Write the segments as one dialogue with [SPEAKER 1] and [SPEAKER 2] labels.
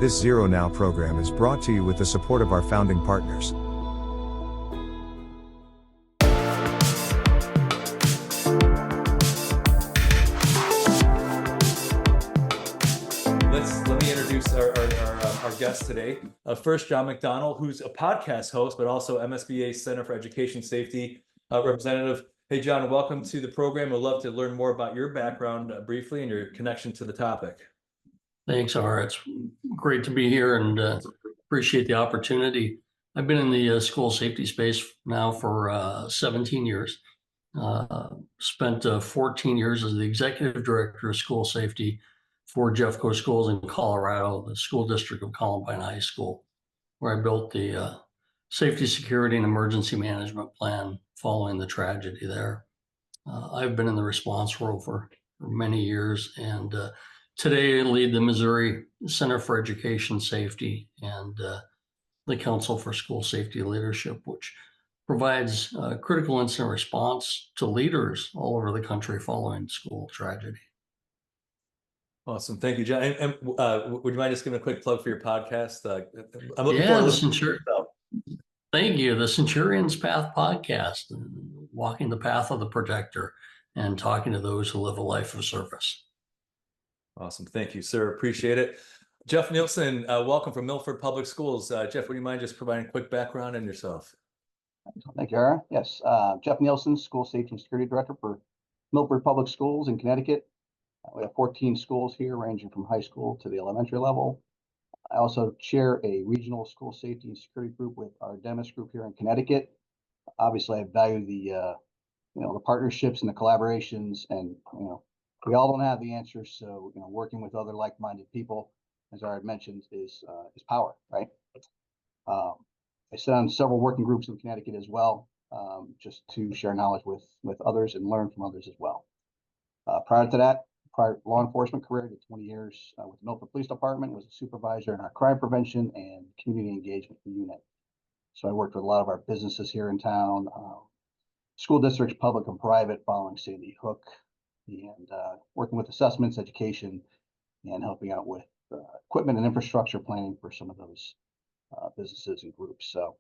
[SPEAKER 1] This Zero Now program is brought to you with the support of our founding partners.
[SPEAKER 2] Let me introduce our guest today. First, John McDonald, who's a podcast host, but also MSBA Center for Education Safety representative. Hey, John, welcome to the program. We'd love to learn more about your background briefly and your connection to the topic.
[SPEAKER 3] Thanks, Ara. It's great to be here and appreciate the opportunity. I've been in the school safety space now for 17 years. Spent 14 years as the executive director of school safety for Jeffco Schools in Colorado, the school district of Columbine High School, where I built the safety, security, and emergency management plan following the tragedy there. I've been in the response role for many years, and today I lead the Missouri Center for Education Safety and the Council for School Safety Leadership, which provides critical incident response to leaders all over the country following school tragedy.
[SPEAKER 2] Awesome. Thank you, John. And would you mind just giving a quick plug for your podcast? I'm looking
[SPEAKER 3] Yeah,
[SPEAKER 2] forward
[SPEAKER 3] thank you. The Centurion's Path podcast, walking the path of the protector and talking to those who live a life of service.
[SPEAKER 2] Awesome. Thank you, sir. Appreciate it. Jeff Nielsen, welcome from Milford Public Schools. Jeff, would you mind just providing a quick background on yourself?
[SPEAKER 4] Thank you, Ara. Yes, Jeff Nielsen, School Safety and Security Director for Milford Public Schools in Connecticut. We have 14 schools here, ranging from high school to the elementary level. I also chair a regional school safety and security group with our Demis group here in Connecticut. Obviously, I value the the partnerships and the collaborations, and we all don't have the answers. So working with other like-minded people, as I had mentioned, is power, right? I sit on several working groups in Connecticut as well, just to share knowledge with others and learn from others as well. Prior to that, prior law enforcement career, did 20 years with the Milford Police Department, was a supervisor in our crime prevention and community engagement unit. So I worked with a lot of our businesses here in town, school districts, public and private, following Sandy Hook, and working with assessments, education, and helping out with equipment and infrastructure planning for some of those businesses and groups. So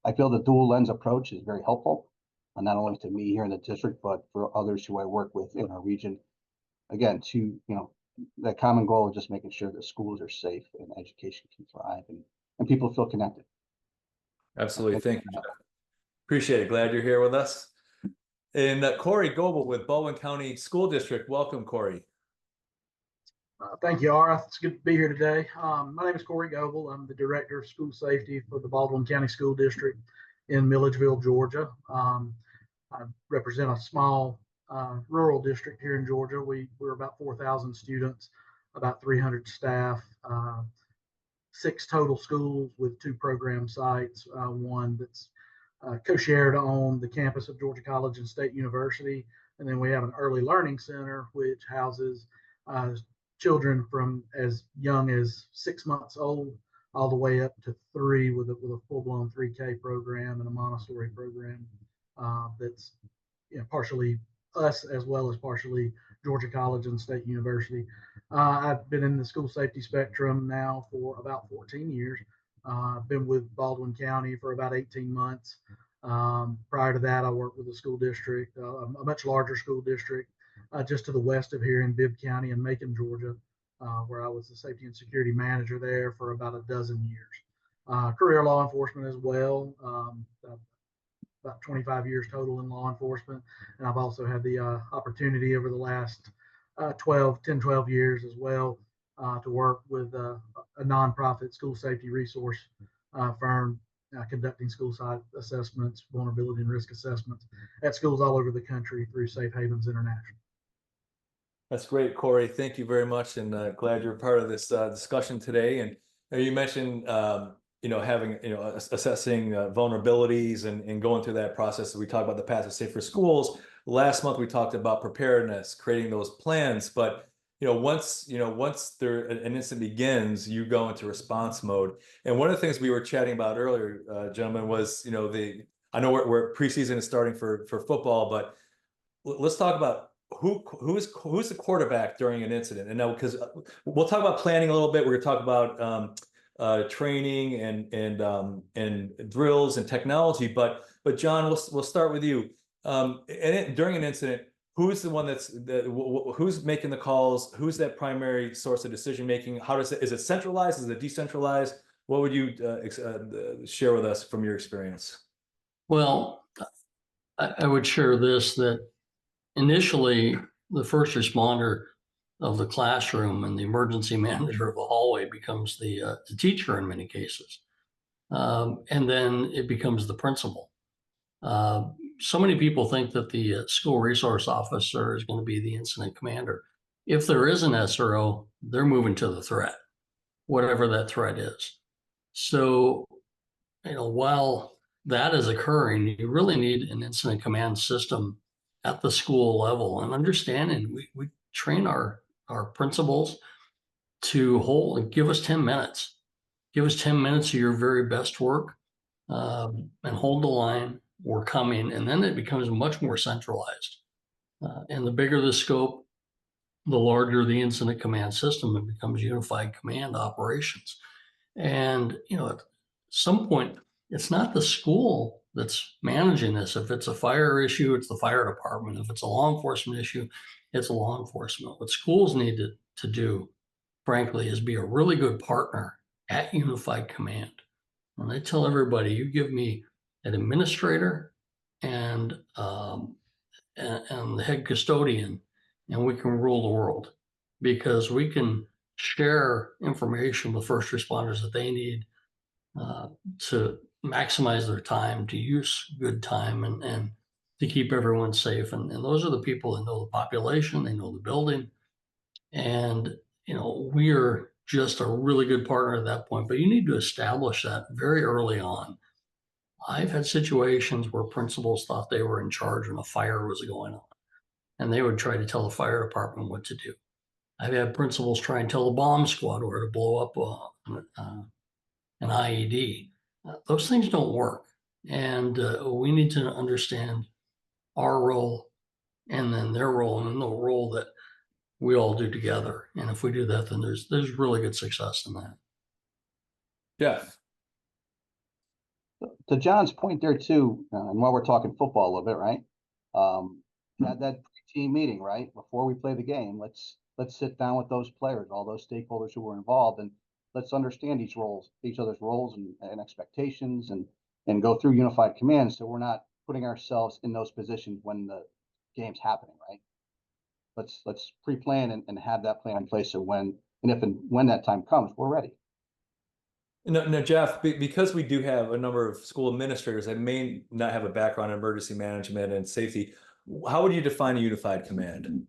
[SPEAKER 4] I feel the dual lens approach is very helpful, not only to me here in the district, but for others who I work with in our region. Again, to that common goal of just making sure that schools are safe and education can thrive and people feel connected.
[SPEAKER 2] Absolutely. Thank you, Jeff. Appreciate it. Glad you're here with us. And Corey Goble with Baldwin County School District. Welcome, Corey.
[SPEAKER 5] Thank you, Ara. It's good to be here today. My name is Corey Goble. I'm the Director of School Safety for the Baldwin County School District in Milledgeville, Georgia. I represent a small rural district here in Georgia. We're about 4,000 students, about 300 staff, 6 total schools with 2 program sites, one that's co-shared on the campus of Georgia College and State University. And then we have an early learning center, which houses children from as young as 6 months old all the way up to 3 with a full-blown 3K program and a Montessori program that's partially us as well as partially Georgia College and State University. I've been in the school safety spectrum now for about 14 years. I've been with Baldwin County for about 18 months. Prior to that, I worked with a school district, a much larger school district, just to the west of here in Bibb County in Macon, Georgia, where I was the safety and security manager there for about a dozen years. Career law enforcement as well, about 25 years total in law enforcement. And I've also had the opportunity over the last 12 years as well to work with a nonprofit school safety resource firm conducting school site assessments, vulnerability and risk assessments at schools all over the country through Safe Havens International.
[SPEAKER 2] That's great, Corey. Thank you very much, and glad you're part of this discussion today. And you mentioned, having, assessing vulnerabilities and going through that process. We talked about the Path to Safer Schools. Last month, we talked about preparedness, creating those plans. But once an incident begins, you go into response mode. And one of the things we were chatting about earlier, gentlemen, was I know we're preseason is starting for football, but let's talk about who's the quarterback during an incident? And now, because we'll talk about planning a little bit. We're going to talk about training and drills and technology. But John, we'll start with you. During an incident, who's the one who's making the calls? Who's that primary source of decision making? Is it centralized? Is it decentralized? What would you share with us from your experience?
[SPEAKER 3] Well, I would share this, that initially the first responder of the classroom and the emergency manager of the hallway becomes the teacher in many cases. And then it becomes the principal. So many people think that the school resource officer is going to be the incident commander. If there is an SRO, they're moving to the threat, whatever that threat is. So, while that is occurring, you really need an incident command system at the school level, and understanding we train our principals to give us 10 minutes. Give us 10 minutes of your very best work, and hold the line. We're coming, and then it becomes much more centralized. And the bigger the scope, the larger the incident command system. It becomes unified command operations. And at some point, it's not the school that's managing this. If it's a fire issue, it's the fire department. If it's a law enforcement issue, it's law enforcement. What schools need to do, frankly, is be a really good partner at unified command. And I tell everybody, you give me an administrator and the head custodian, and we can rule the world, because we can share information with first responders that they need to maximize their time, to use good time, and to keep everyone safe. And those are the people that know the population, they know the building. And, we are just a really good partner at that point, but you need to establish that very early on. I've had situations where principals thought they were in charge when a fire was going on, and they would try to tell the fire department what to do. I've had principals try and tell the bomb squad where to blow up an IED. Those things don't work. And we need to understand our role and then their role, and then the role that we all do together. And if we do that, then there's really good success in that.
[SPEAKER 2] Jeff.
[SPEAKER 4] To John's point there too, and while we're talking football a little bit, right? Had that team meeting, right? Before we play the game, let's sit down with those players, all those stakeholders who were involved, and let's understand each other's roles and expectations, and go through unified command, so we're not putting ourselves in those positions when the game's happening, right? Let's pre-plan and have that plan in place, so when that time comes, we're ready.
[SPEAKER 2] No, Jeff, because we do have a number of school administrators that may not have a background in emergency management and safety, how would you define a unified command?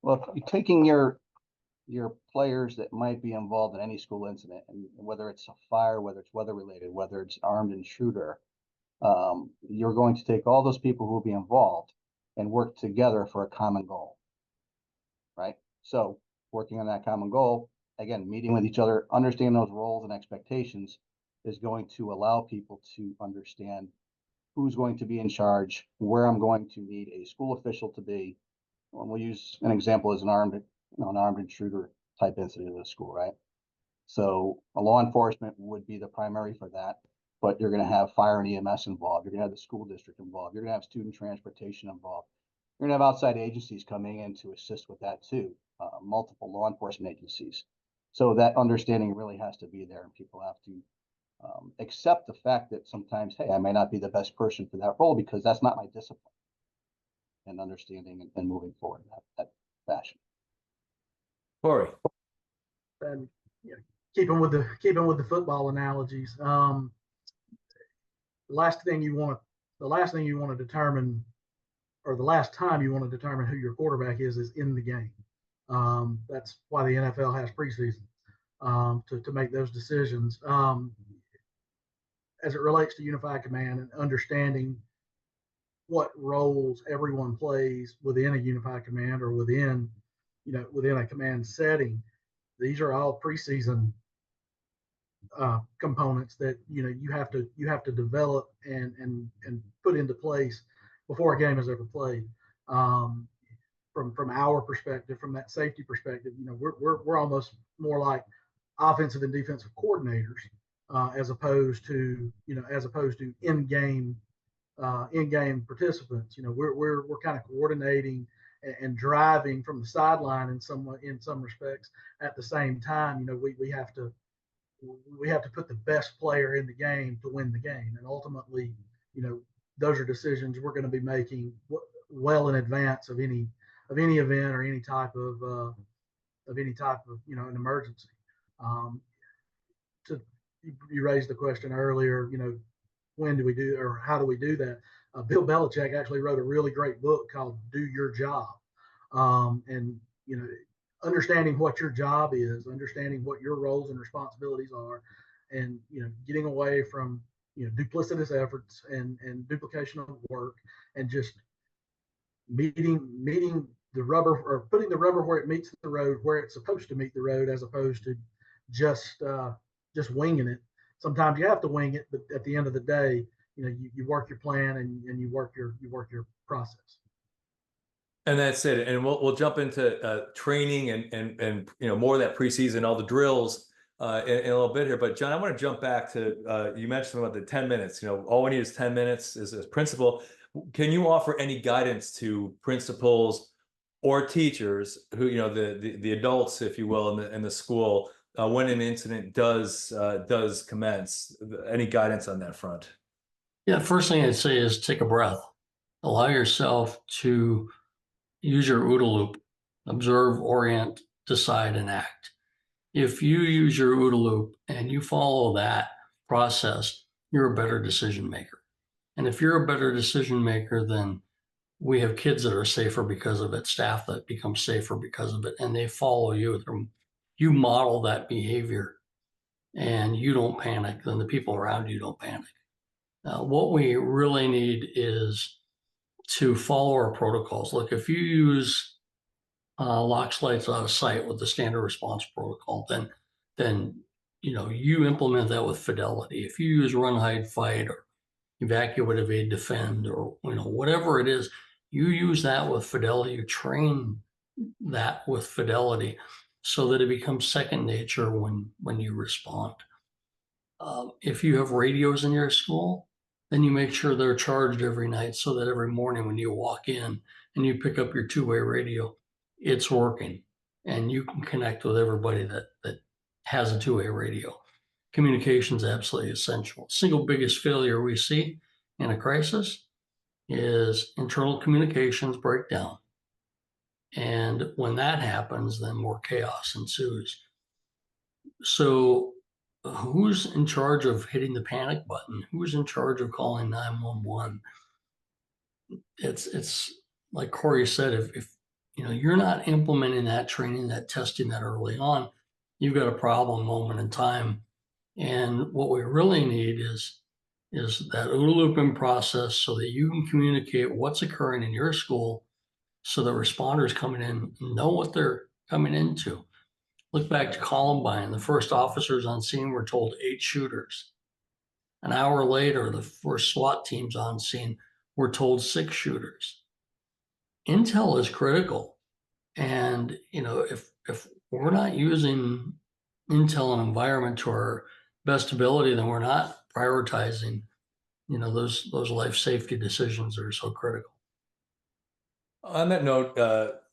[SPEAKER 4] Well, if you're taking your players that might be involved in any school incident, and whether it's a fire, whether it's weather related, whether it's armed intruder, you're going to take all those people who will be involved and work together for a common goal, right? So working on that common goal, again, meeting with each other, understanding those roles and expectations is going to allow people to understand who's going to be in charge, where I'm going to need a school official to be. And we'll use an example as an armed intruder type incident at a school, right? So a law enforcement would be the primary for that, but you're going to have fire and EMS involved. You're going to have the school district involved. You're going to have student transportation involved. You're going to have outside agencies coming in to assist with that too, multiple law enforcement agencies. So that understanding really has to be there, and people have to accept the fact that sometimes, hey, I may not be the best person for that role because that's not my discipline, and understanding and moving forward in that fashion.
[SPEAKER 2] Corey.
[SPEAKER 5] And keeping with the football analogies, the last thing you want to determine, or the last time you want to determine who your quarterback is in the game. That's why the NFL has preseason, to make those decisions. As it relates to unified command and understanding what roles everyone plays within a unified command or within a command setting, these are all preseason components that you have to develop and put into place before a game is ever played. From our perspective, from that safety perspective, we're almost more like offensive and defensive coordinators, as opposed to in-game participants. We're kind of coordinating and driving from the sideline in some respects. At the same time, we have to put the best player in the game to win the game, and ultimately, those are decisions we're going to be making well in advance of any event or any type of an emergency. You raised the question earlier, when do we do, or how do we do that? Bill Belichick actually wrote a really great book called "Do Your Job," and understanding what your job is, understanding what your roles and responsibilities are, and getting away from duplicitous efforts and duplication of work, and just meeting the rubber, or putting the rubber where it meets the road, where it's supposed to meet the road, as opposed to just winging it. Sometimes you have to wing it, but at the end of the day, you work your plan, and you work your process.
[SPEAKER 2] And that's it. And we'll jump into training and more of that preseason, all the drills in a little bit here. But John, I want to jump back to you mentioned about the 10 minutes. All we need is 10 minutes as principal. Can you offer any guidance to principals or teachers who the adults, if you will, in the school when an incident does commence? Any guidance on that front?
[SPEAKER 3] Yeah, first thing I'd say is take a breath. Allow yourself to use your OODA loop: observe, orient, decide, and act. If you use your OODA loop and you follow that process, you're a better decision maker. And if you're a better decision maker, then we have kids that are safer because of it, staff that become safer because of it, and they follow you. You model that behavior, and you don't panic, then the people around you don't panic. What we really need is to follow our protocols. Look, if you use locks, lights, out of sight with the standard response protocol, then you implement that with fidelity. If you use run, hide, fight, or evacuate, evade, defend, or whatever it is, you use that with fidelity. You train that with fidelity so that it becomes second nature when you respond. If you have radios in your school, then you make sure they're charged every night, so that every morning when you walk in and you pick up your two-way radio, it's working, and you can connect with everybody that has a two-way radio. Communication is absolutely essential. Single biggest failure we see in a crisis is internal communications break down. And when that happens, then more chaos ensues. So who's in charge of hitting the panic button? Who's in charge of calling 911? It's like Corey said, if you're not implementing that training, that testing that early on, you've got a problem moment in time. And what we really need is that OODA looping process, so that you can communicate what's occurring in your school, so that responders coming in know what they're coming into. Look back to Columbine. The first officers on scene were told 8 shooters. An hour later, the first SWAT teams on scene were told 6 shooters. Intel is critical. And if we're not using intel and environment to our best ability, then we're not prioritizing those life safety decisions that are so critical.
[SPEAKER 2] On that note,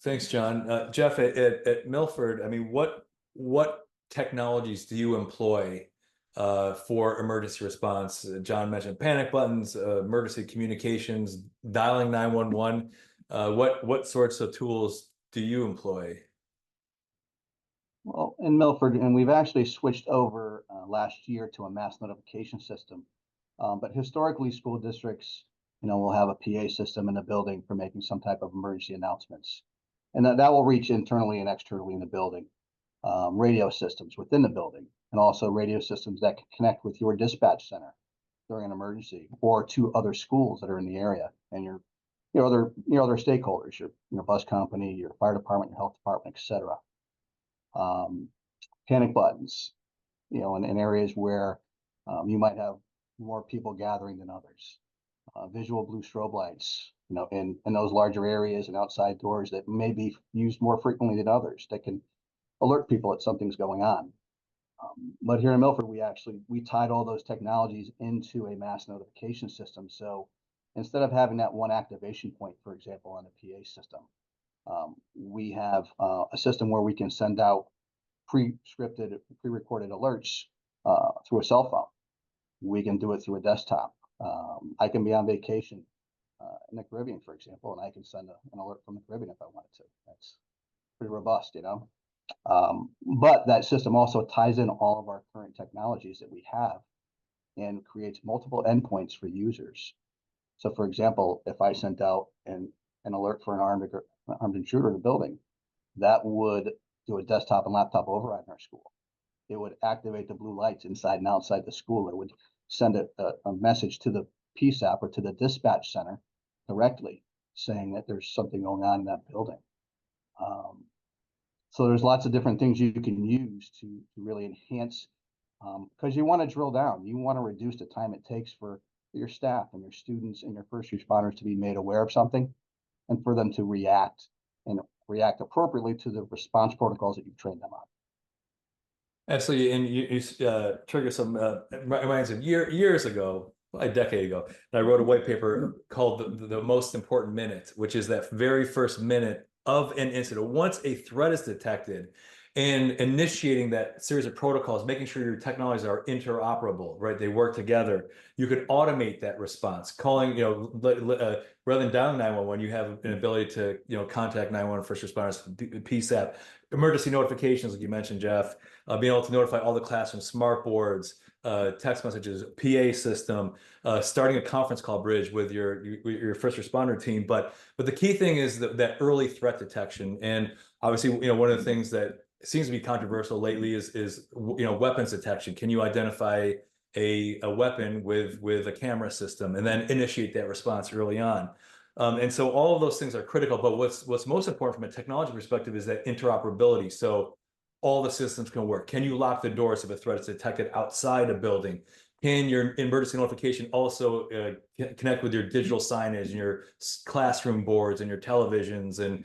[SPEAKER 2] thanks, John. Jeff, at Milford, I mean, what technologies do you employ for emergency response? John mentioned panic buttons, emergency communications, dialing 911. What sorts of tools do you employ?
[SPEAKER 4] Well, in Milford, and we've actually switched over last year to a mass notification system. But historically, school districts, will have a PA system in the building for making some type of emergency announcements. And that will reach internally and externally in the building. Radio systems within the building, and also radio systems that can connect with your dispatch center during an emergency, or to other schools that are in the area, and your other stakeholders, your bus company, your fire department, your health department, etc. Panic buttons, in areas where you might have more people gathering than others. Visual blue strobe lights, in those larger areas and outside doors that may be used more frequently than others that can alert people that something's going on. But here in Milford, we tied all those technologies into a mass notification system. So instead of having that one activation point, for example, on the PA system, we have a system where we can send out pre-scripted, pre-recorded alerts through a cell phone. We can do it through a desktop. I can be on vacation in the Caribbean, for example, and I can send an alert from the Caribbean if I wanted to. That's pretty robust, But that system also ties in all of our current technologies that we have and creates multiple endpoints for users. So, for example, if I sent out an alert for an armed intruder in the building, that would do a desktop and laptop override in our school. It would activate the blue lights inside and outside the school. It would send a message to the PSAP or to the dispatch center directly saying that there's something going on in that building. So there's lots of different things you can use to really enhance, because you want to drill down. You want to reduce the time it takes for your staff and your students and your first responders to be made aware of something and for them to react appropriately to the response protocols that you've trained them on.
[SPEAKER 2] Absolutely, and you trigger some reminds of years ago, a decade ago, and I wrote a white paper called the Most Important Minute, which is that very first minute of an incident. Once a threat is detected, and initiating that series of protocols, making sure your technologies are interoperable, right? They work together. You could automate that response, calling, rather than dialing 911, you have an ability to, contact 911 first responders, PSAP, emergency notifications, like you mentioned, Jeff, being able to notify all the classroom smart boards, text messages, PA system, starting a conference call bridge with your first responder team. But the key thing is that early threat detection. And obviously, one of the things that seems to be controversial lately is weapons detection. Can you identify a weapon with a camera system and then initiate that response early on? And so all of those things are critical, but what's most important from a technology perspective is that interoperability. So all the systems can work. Can you lock the doors if a threat is detected outside a building? Can your emergency notification also connect with your digital signage and your classroom boards and your televisions and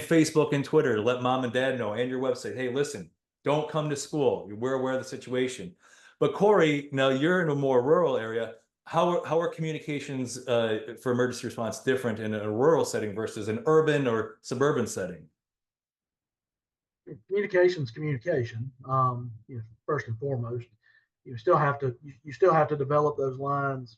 [SPEAKER 2] Facebook and Twitter to let mom and dad know, and your website, hey, listen, don't come to school. We're aware of the situation. But Corey, now you're in a more rural area. How are communications for emergency response different in a rural setting versus an urban or suburban setting?
[SPEAKER 5] Communication's communication. First and foremost, you still have to develop those lines,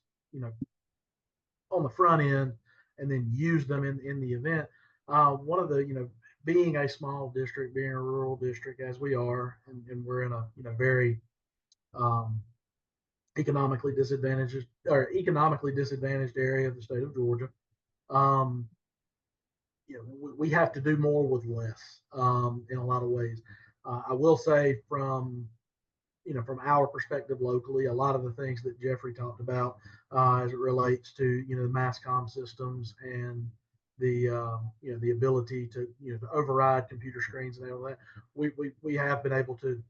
[SPEAKER 5] on the front end, and then use them in the event. One of the, being a small district, being a rural district as we are, and we're in a very economically disadvantaged area of the state of Georgia. We have to do more with less in a lot of ways. I will say from our perspective locally, a lot of the things that Jeffrey talked about as it relates to, the mass comm systems and the ability to, to override computer screens and all that. We have been able to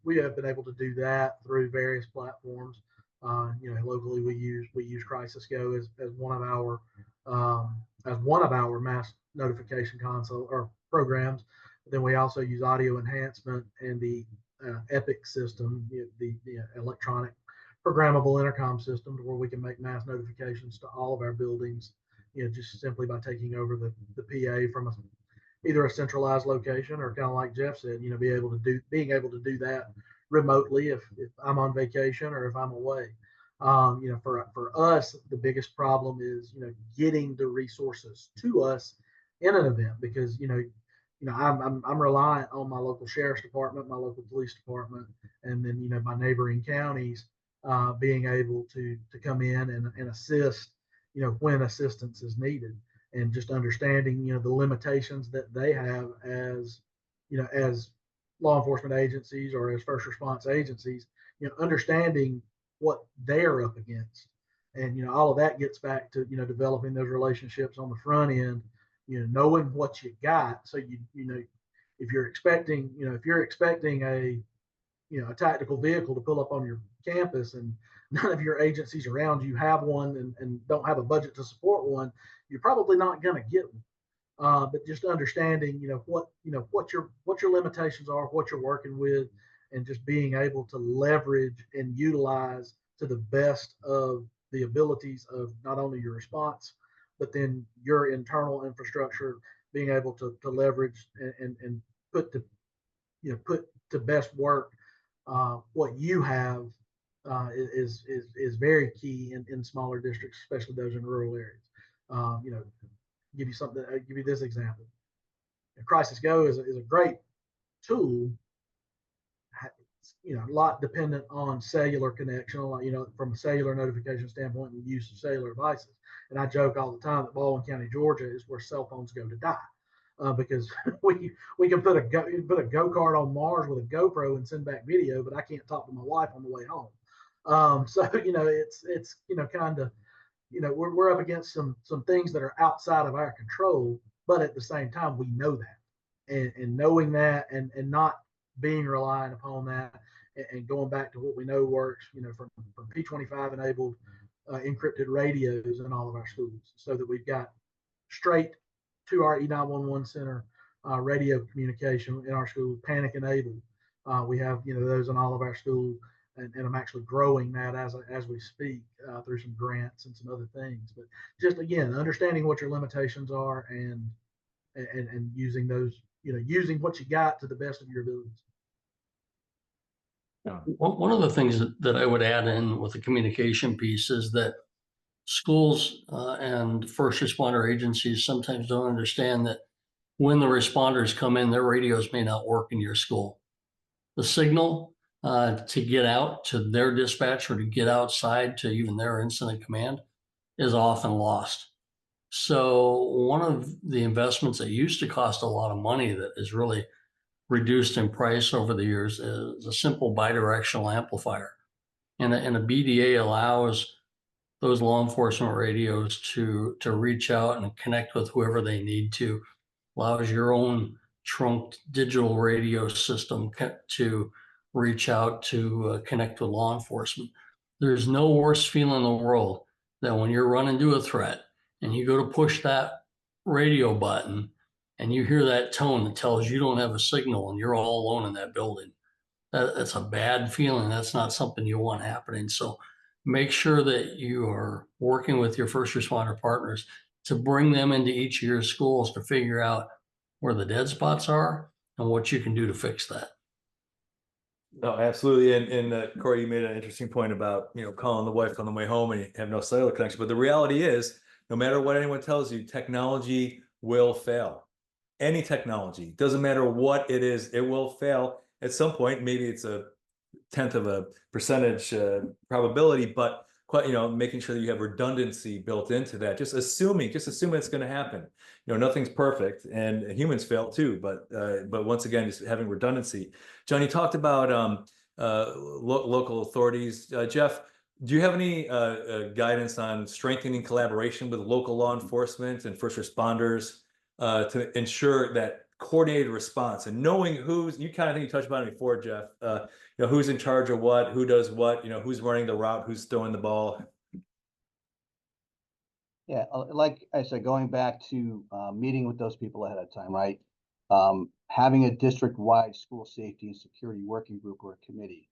[SPEAKER 5] do that through various platforms. Locally we use Crisis Go as one of our mass notification console or programs. Then we also use audio enhancement and the EPIC system, the electronic programmable intercom system, where we can make mass notifications to all of our buildings, just simply by taking over the PA from either a centralized location or, kind of like Jeff said, being able to do that remotely if I'm on vacation or if I'm away. For us, the biggest problem is, getting the resources to us in an event, because, I'm reliant on my local sheriff's department, my local police department, and then, my neighboring counties being able to come in and assist, when assistance is needed, and just understanding, the limitations that they have as law enforcement agencies or as first response agencies, understanding what they're up against. And, all of that gets back to, developing those relationships on the front end, knowing what you got. So, if you're expecting a a tactical vehicle to pull up on your campus and none of your agencies around you have one and don't have a budget to support one, you're probably not going to get one. But just understanding, what your limitations are, what you're working with, and just being able to leverage and utilize to the best of the abilities of not only your response, but then your internal infrastructure, being able to leverage and put to best work what you have is very key in smaller districts, especially those in rural areas. Give you something. I'll give you this example. Crisis Go is a great tool. A lot dependent on cellular connection, from a cellular notification standpoint and use of cellular devices. And I joke all the time that Baldwin County, Georgia, is where cell phones go to die, because we can put a go-kart on Mars with a GoPro and send back video, but I can't talk to my wife on the way home. So it's kind of. We're up against some things that are outside of our control, but at the same time, we know that, and knowing that, and not being reliant upon that, and going back to what we know works, from P25 enabled encrypted radios in all of our schools, so that we've got straight to our E911 center radio communication in our schools, panic enabled. We have those in all of our schools. And I'm actually growing that as we speak through some grants and some other things. But just again, understanding what your limitations are and using those, using what you got to the best of your abilities.
[SPEAKER 3] One of the things that I would add in with the communication piece is that schools and first responder agencies sometimes don't understand that when the responders come in, their radios may not work in your school. The signal to get out to their dispatch or to get outside to even their incident command is often lost. So one of the investments that used to cost a lot of money that is really reduced in price over the years is a simple bidirectional amplifier. And a BDA allows those law enforcement radios to reach out and connect with whoever they need to, allows your own trunked digital radio system to reach out to connect with law enforcement. There's no worse feeling in the world than when you're running into a threat and you go to push that radio button and you hear that tone that tells you don't have a signal and you're all alone in that building. That's a bad feeling. That's not something you want happening. So make sure that you are working with your first responder partners to bring them into each of your schools to figure out where the dead spots are and what you can do to fix that.
[SPEAKER 2] No, absolutely. And Corey, you made an interesting point about, calling the wife on the way home and you have no cellular connection. But the reality is, no matter what anyone tells you, technology will fail. Any technology, doesn't matter what it is, it will fail at some point. Maybe it's a 0.1% probability, but making sure that you have redundancy built into that. Just assuming it's going to happen. Nothing's perfect, and humans fail too. But once again, just having redundancy. John, you talked about local authorities. Jeff, do you have any guidance on strengthening collaboration with local law enforcement and first responders to ensure that coordinated response and knowing you kind of think you touched about it before, Jeff, who's in charge of what, who does what, who's running the route, who's throwing the ball?
[SPEAKER 4] Yeah, like I said, going back to meeting with those people ahead of time, right? Having a district-wide school safety and security working group or a committee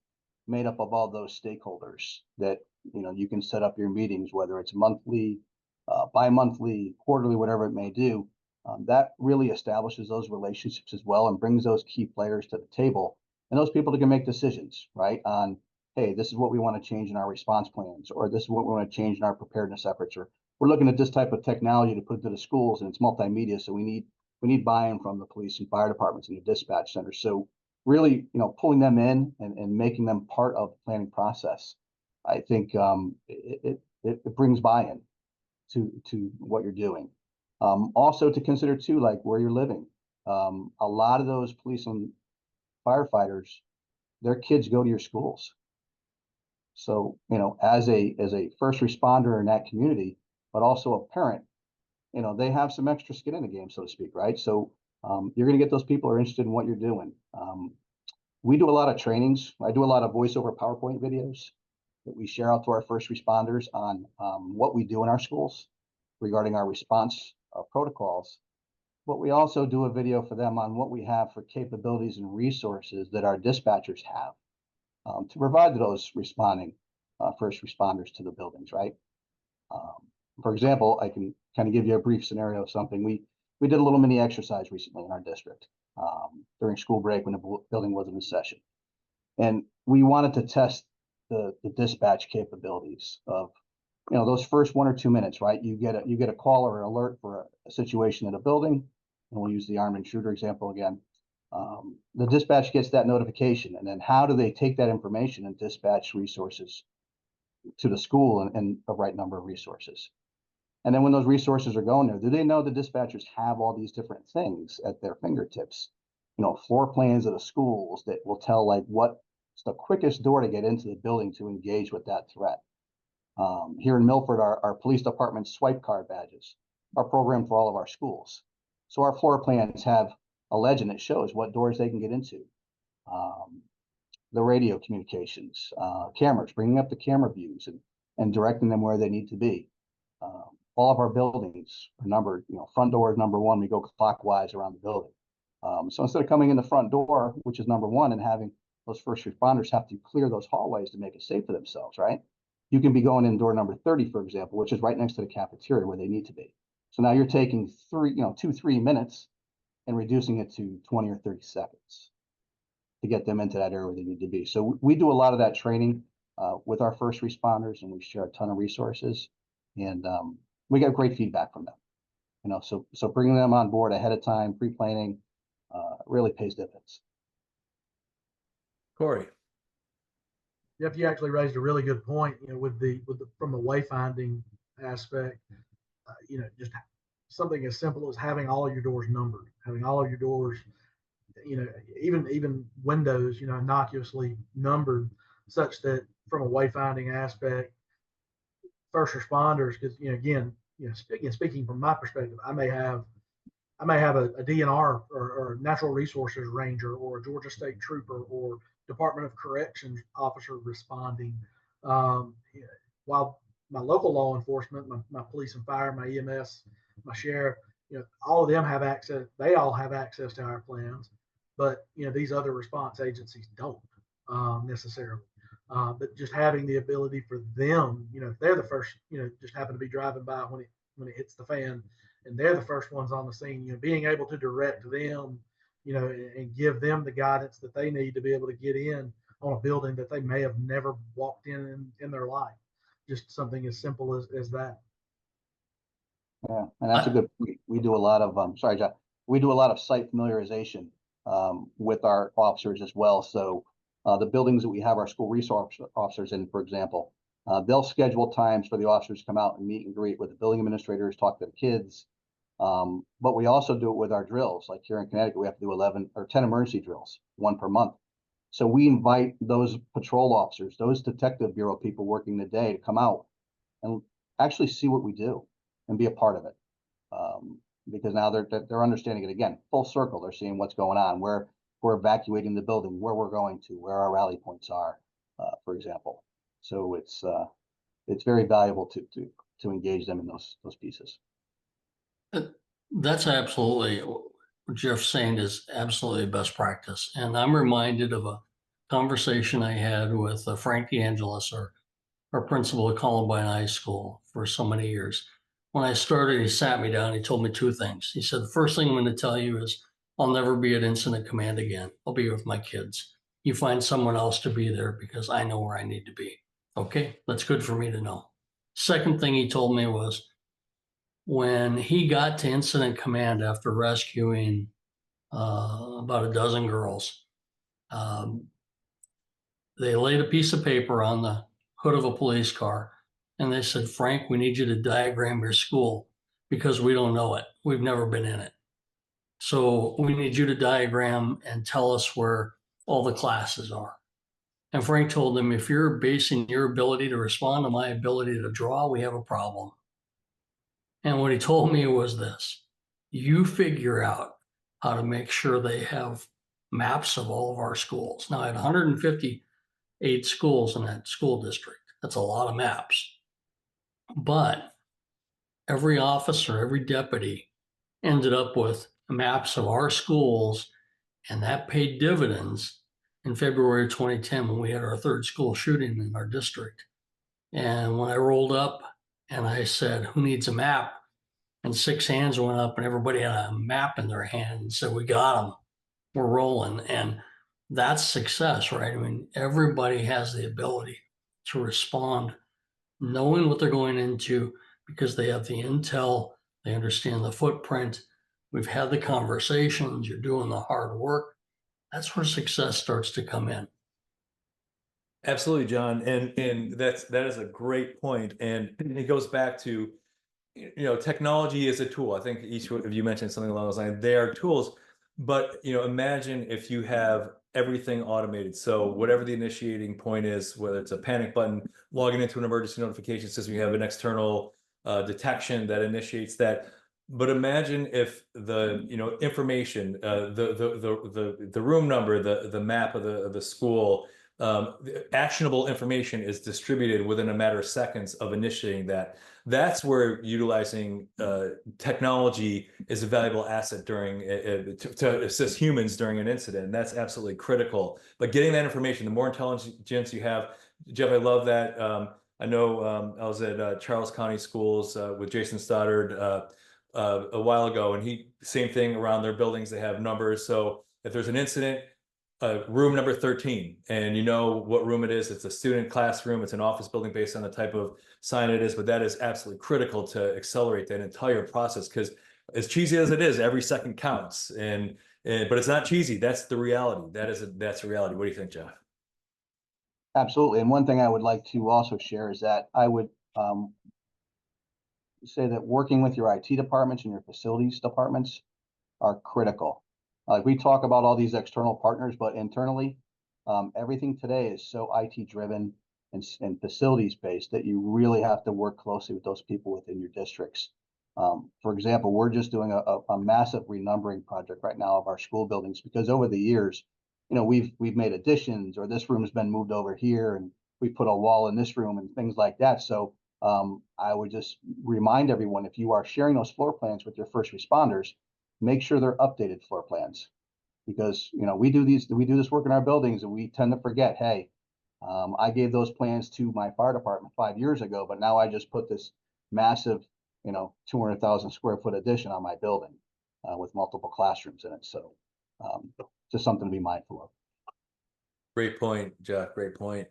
[SPEAKER 4] made up of all those stakeholders that, you can set up your meetings, whether it's monthly, bi-monthly, quarterly, whatever it may do. That really establishes those relationships as well and brings those key players to the table and those people that can make decisions, right? On, hey, this is what we want to change in our response plans, or this is what we want to change in our preparedness efforts, or we're looking at this type of technology to put into the schools and it's multimedia. So we need buy-in from the police and fire departments and the dispatch centers. So really, pulling them in and making them part of the planning process, I think it brings buy-in to what you're doing. Also to consider too, like where you're living. A lot of those police and firefighters, their kids go to your schools. So, as a first responder in that community, but also a parent, they have some extra skin in the game, so to speak, right? So you're going to get those people who are interested in what you're doing. We do a lot of trainings. I do a lot of voiceover PowerPoint videos that we share out to our first responders on what we do in our schools regarding our response protocols. But we also do a video for them on what we have for capabilities and resources that our dispatchers have to provide to those responding first responders to the buildings, right? For example, I can kind of give you a brief scenario of something. We did a little mini exercise recently in our district during school break when the building wasn't in session. And we wanted to test the dispatch capabilities of, those first 1 or 2 minutes, right? You get a call or alert for a situation in a building, and we'll use the armed intruder example again. The dispatch gets that notification, and then how do they take that information and dispatch resources to the school and the right number of resources? And then when those resources are going there, do they know the dispatchers have all these different things at their fingertips? Floor plans of the schools that will tell like what's the quickest door to get into the building to engage with that threat. Here in Milford, our police department swipe card badges are programmed for all of our schools. So our floor plans have a legend that shows what doors they can get into. The radio communications, cameras, bringing up the camera views and directing them where they need to be. All of our buildings are numbered, front door is number 1, we go clockwise around the building. So instead of coming in the front door, which is number 1, and having those first responders have to clear those hallways to make it safe for themselves, right? You can be going in door number 30, for example, which is right next to the cafeteria where they need to be. So now you're taking 2-3 minutes and reducing it to 20 or 30 seconds to get them into that area where they need to be. So we do a lot of that training with our first responders, and we share a ton of resources, and we get great feedback from them. So bringing them on board ahead of time, pre-planning, really pays dividends.
[SPEAKER 2] Corey.
[SPEAKER 5] Jeff, you actually raised a really good point. From the wayfinding aspect, just something as simple as having all of your doors numbered, having all of your doors, even windows, innocuously numbered, such that from a wayfinding aspect, first responders, because speaking from my perspective, I may have a DNR or natural resources ranger or a Georgia State Trooper or Department of Corrections officer responding, while my local law enforcement, my police and fire, my EMS, my sheriff, all of them have access. They all have access to our plans, but these other response agencies don't necessarily. But just having the ability for them, if they're the first, just happen to be driving by when it hits the fan, and they're the first ones on the scene, being able to direct them, and give them the guidance that they need to be able to get in on a building that they may have never walked in their life. Just something as simple as that.
[SPEAKER 4] Yeah, and that's a good point. We do a lot of, sorry, John, we do a lot of site familiarization with our officers as well. So the buildings that we have our school resource officers in, for example, they'll schedule times for the officers to come out and meet and greet with the building administrators, talk to the kids. But we also do it with our drills. Like here in Connecticut, we have to do 11 or 10 emergency drills, 1 per month. So we invite those patrol officers, those detective bureau people working the day to come out and actually see what we do and be a part of it. Because now they're understanding it again, full circle. They're seeing what's going on, where we're evacuating the building, where we're going to, where our rally points are, for example. So it's very valuable to engage them in those pieces.
[SPEAKER 3] That's absolutely what Jeff's saying is absolutely best practice. And I'm reminded of a conversation I had with Frank DeAngelis, our principal at Columbine High School for so many years. When I started, he sat me down, he told me 2 things. He said, the first thing I'm going to tell you is I'll never be at incident command again. I'll be with my kids. You find someone else to be there because I know where I need to be. Okay, that's good for me to know. Second thing he told me was when he got to incident command after rescuing about a dozen girls, they laid a piece of paper on the hood of a police car and they said, Frank, we need you to diagram your school because we don't know it. We've never been in it. So we need you to diagram and tell us where all the classes are. And Frank told them, if you're basing your ability to respond on my ability to draw, we have a problem. And what he told me was this: you figure out how to make sure they have maps of all of our schools. Now I had 158 schools in that school district. That's a lot of maps. But every officer, every deputy ended up with maps of our schools, and that paid dividends in February of 2010 when we had our third school shooting in our district. And when I rolled up and I said, who needs a map? And 6 hands went up and everybody had a map in their hand and said, we got them, we're rolling. And that's success, right? I mean, everybody has the ability to respond, knowing what they're going into because they have the intel, they understand the footprint. We've had the conversations, you're doing the hard work. That's where success starts to come in.
[SPEAKER 2] Absolutely, John. And that is a great point. And it goes back to, technology is a tool. I think each of you mentioned something along those lines. They are tools, but imagine if you have everything automated. So whatever the initiating point is, whether it's a panic button, logging into an emergency notification system, you have an external detection that initiates that. But imagine if the information, the room number, the map of the school, actionable information is distributed within a matter of seconds of initiating that. That's where utilizing technology is a valuable asset during to assist humans during an incident. And that's absolutely critical. But getting that information, the more intelligence you have, Jeff, I love that. I know I was at Charles County Schools with Jason Stoddard a while ago, and same thing around their buildings. They have numbers. So if there's an incident, room number 13, and you know what room it is. It's a student classroom. It's an office building based on the type of sign it is, but that is absolutely critical to accelerate that entire process, because as cheesy as it is, every second counts. But it's not cheesy. That's the reality. That's a reality. What do you think, Jeff?
[SPEAKER 4] Absolutely. And one thing I would like to also share is that I would say that working with your IT departments and your facilities departments are critical. We talk about all these external partners, but internally, everything today is so IT driven and facilities based that you really have to work closely with those people within your districts. For example, we're just doing a massive renumbering project right now of our school buildings, because over the years, we've made additions, or this room has been moved over here and we put a wall in this room and things like that. So I would just remind everyone, if you are sharing those floor plans with your first responders, make sure they're updated floor plans, because we do this work in our buildings and we tend to forget, hey, I gave those plans to my fire department 5 years ago, but now I just put this massive 200,000 square foot addition on my building with multiple classrooms in it. So just something to be mindful of.
[SPEAKER 2] Great point, Jeff. Great point.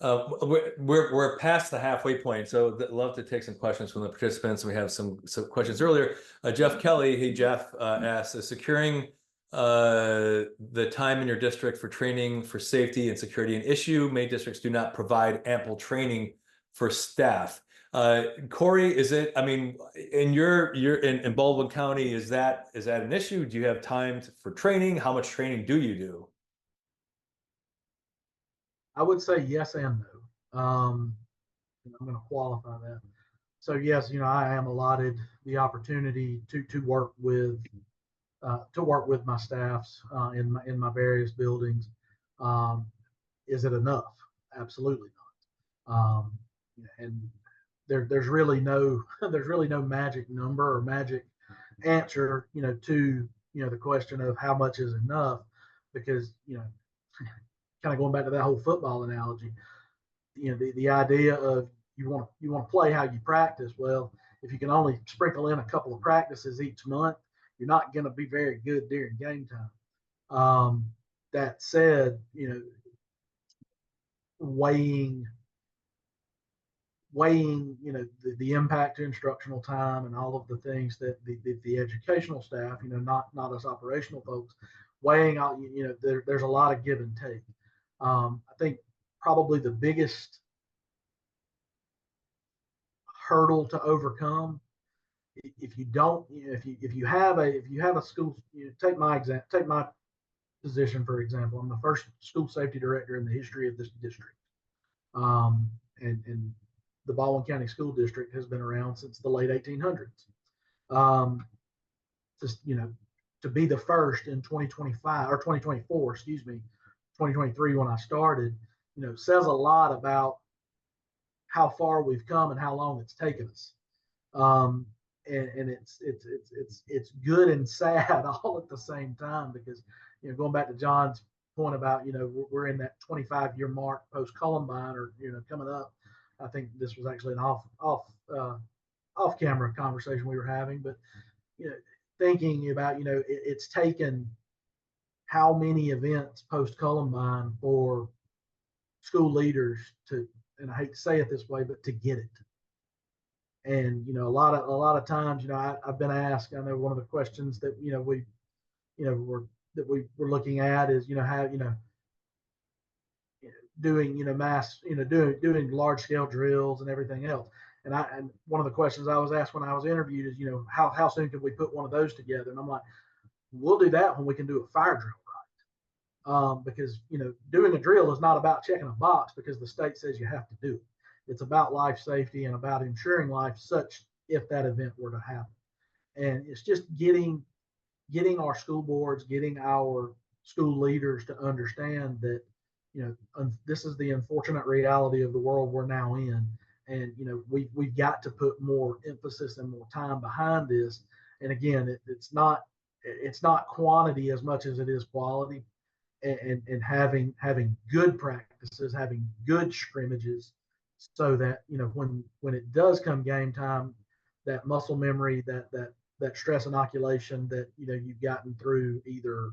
[SPEAKER 2] We're past the halfway point, so I'd love to take some questions from the participants. We have some questions earlier. Jeff Kelly, hey Jeff, asked, is securing the time in your district for training for safety and security an issue? Many districts do not provide ample training for staff. Corey, is it? I mean, you're in Baldwin County, is that an issue? Do you have time for training? How much training do you do?
[SPEAKER 5] I would say yes and no. I'm going to qualify that. So yes, I am allotted the opportunity to work with my staffs in my various buildings. Is it enough? Absolutely not. And there's really no magic number or magic answer to the question of how much is enough, because kind of going back to that whole football analogy, the idea of you want to play how you practice. Well, if you can only sprinkle in a couple of practices each month, you're not going to be very good during game time. That said, weighing the impact to instructional time and all of the things that the educational staff, not us operational folks, weighing out, there's a lot of give and take. I think probably the biggest hurdle to overcome, if you have a school, take my position for example. I'm the first school safety director in the history of this district, and the Baldwin County School District has been around since the late 1800s. Just to be the first in 2025 or 2024, excuse me, 2023 when I started, says a lot about how far we've come and how long it's taken us. And it's good and sad all at the same time, because going back to John's point about we're in that 25-year mark post Columbine, or coming up. I think this was actually an off camera conversation we were having, but thinking about it's taken how many events post Columbine for school leaders to, and I hate to say it this way, but to get it. And a lot of times, I've been asked. I know one of the questions that we were looking at is how doing mass doing large scale drills and everything else. And one of the questions I was asked when I was interviewed is how soon can we put one of those together? And I'm like, we'll do that when we can do a fire drill right. Because doing a drill is not about checking a box because the state says you have to do it. It's about life safety and about ensuring life such if that event were to happen. And it's just getting our school boards, getting our school leaders to understand that, this is the unfortunate reality of the world we're now in. And, we've got to put more emphasis and more time behind this. And again, it's not quantity as much as it is quality, and having good practices, having good scrimmages, so that when it does come game time, that muscle memory, that stress inoculation that you've gotten through either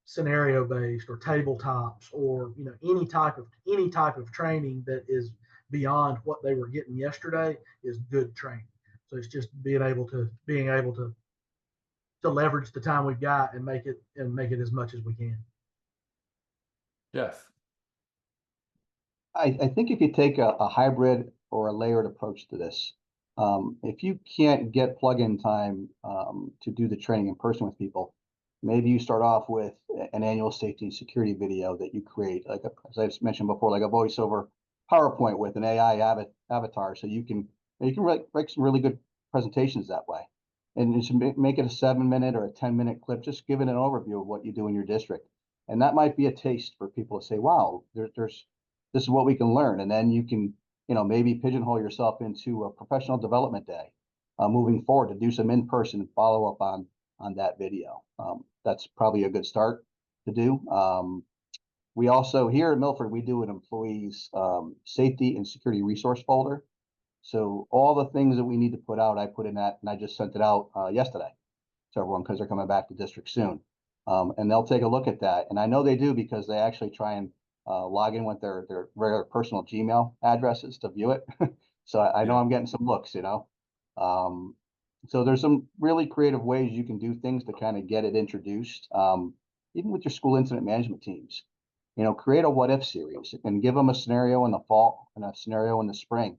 [SPEAKER 5] scenario based or tabletops or any type of training that is beyond what they were getting yesterday is good training. So it's just being able to leverage the time we've got and make it as much as we can.
[SPEAKER 2] Jeff.
[SPEAKER 4] I think if you take a hybrid or a layered approach to this, if you can't get plug-in time to do the training in person with people, maybe you start off with an annual safety and security video that you create, like as I've mentioned before, like a voiceover PowerPoint with an AI avatar, so you can make some really good presentations that way. And you should make it a 7-minute or a 10-minute clip, just giving an overview of what you do in your district. And that might be a taste for people to say, wow, this is what we can learn. And then you can, maybe pigeonhole yourself into a professional development day moving forward to do some in-person follow up on that video. That's probably a good start to do. We also, here at Milford, we do an employees safety and security resource folder. So all the things that we need to put out, I put in that, and I just sent it out yesterday to everyone because they're coming back to district soon. And they'll take a look at that. And I know they do because they actually try and log in with their regular personal Gmail addresses to view it. So I know I'm getting some looks, So there's some really creative ways you can do things to kind of get it introduced, even with your school incident management teams. Create a what if series and give them a scenario in the fall and a scenario in the spring,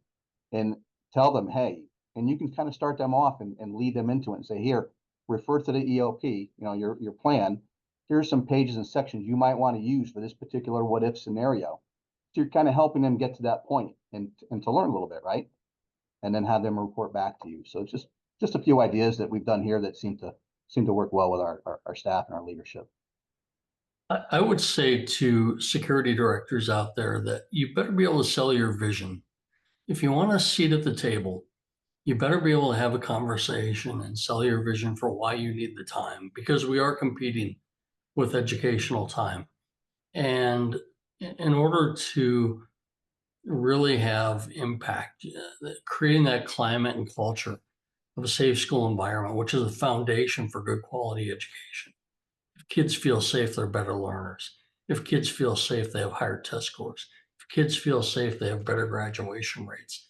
[SPEAKER 4] and tell them, hey, and you can kind of start them off and lead them into it and say, here, refer to the EOP, your plan. Here's some pages and sections you might want to use for this particular what if scenario. So you're kind of helping them get to that point and to learn a little bit, right? And then have them report back to you. So it's just a few ideas that we've done here that seem to work well with our staff and our leadership.
[SPEAKER 3] I would say to security directors out there that you better be able to sell your vision. If you want a seat at the table, you better be able to have a conversation and sell your vision for why you need the time, because we are competing with educational time. And in order to really have impact, creating that climate and culture of a safe school environment, which is a foundation for good quality education. If kids feel safe, they're better learners. If kids feel safe, they have higher test scores. If kids feel safe, they have better graduation rates.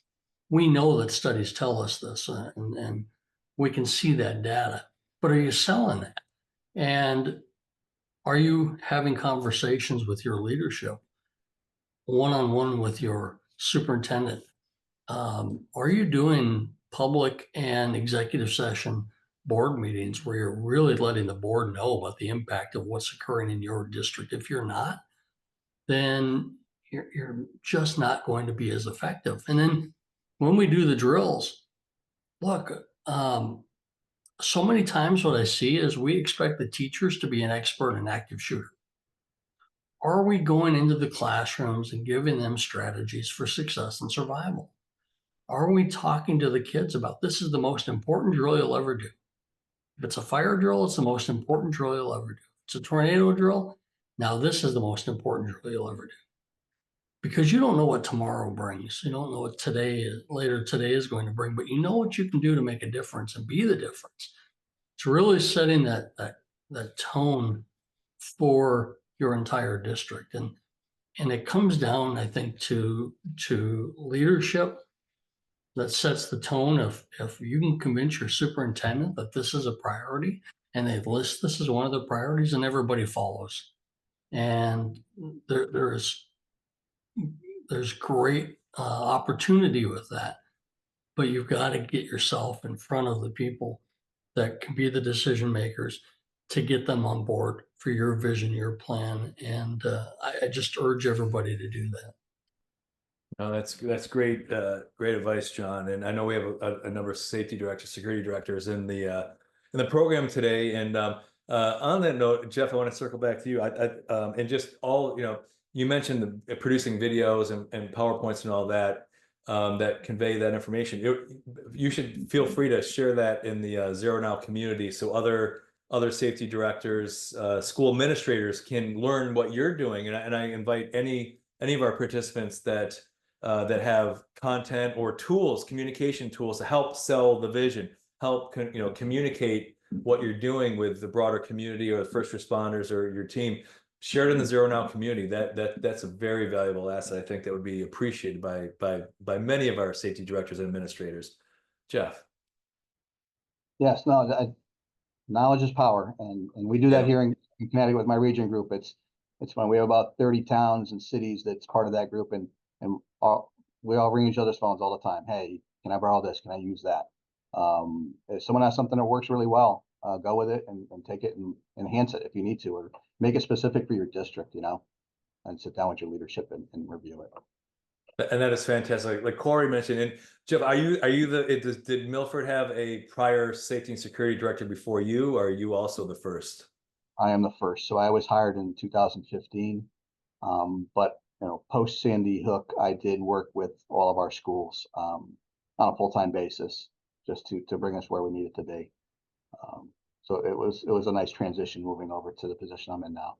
[SPEAKER 3] We know that studies tell us this, and we can see that data. But are you selling that? And are you having conversations with your leadership, one-on-one with your superintendent? Are you doing public and executive session board meetings where you're really letting the board know about the impact of what's occurring in your district? If you're not, then you're just not going to be as effective. And then when we do the drills, look, so many times what I see is we expect the teachers to be an expert in active shooter. Are we going into the classrooms and giving them strategies for success and survival? Are we talking to the kids about this is the most important drill you'll ever do? If it's a fire drill, it's the most important drill you'll ever do. If it's a tornado drill, now this is the most important drill you'll ever do. Because you don't know what tomorrow brings. You don't know what later today is going to bring, but you know what you can do to make a difference and be the difference. It's really setting that tone for your entire district. And it comes down, I think, to leadership that sets the tone. If you can convince your superintendent that this is a priority and they list this as one of the priorities, and everybody follows. And there's great opportunity with that, but you've got to get yourself in front of the people that can be the decision makers to get them on board for your vision, your plan. And I just urge everybody to do that.
[SPEAKER 2] No, that's great, great advice, John. And I know we have a number of safety directors, security directors in the program today. And on that note, Jeff, I want to circle back to you. And just all, you mentioned producing videos and PowerPoints and all that that convey that information. You should feel free to share that in the Zero Now community, so other safety directors, school administrators can learn what you're doing. And I invite any of our participants that have content or tools, communication tools to help sell the vision, help communicate what you're doing with the broader community or the first responders or your team. Share it in the Zero Now community. That's a very valuable asset. I think that would be appreciated by many of our safety directors and administrators. Jeff.
[SPEAKER 4] Yes, no, knowledge is power, and we do that here in Connecticut with my region group. It's when we have about 30 towns and cities that's part of that group, and we all ring each other's phones all the time. Hey, can I borrow this? Can I use that? If someone has something that works really well, go with it and take it and enhance it if you need to, or make it specific for your district, and sit down with your leadership and review it.
[SPEAKER 2] And that is fantastic. Like Corey mentioned, and Jeff, did Milford have a prior safety and security director before you, or are you also the first?
[SPEAKER 4] I am the first. So I was hired in 2015. But post Sandy Hook, I did work with all of our schools on a full-time basis, just to bring us where we needed to be. So it was a nice transition moving over to the position I'm in now.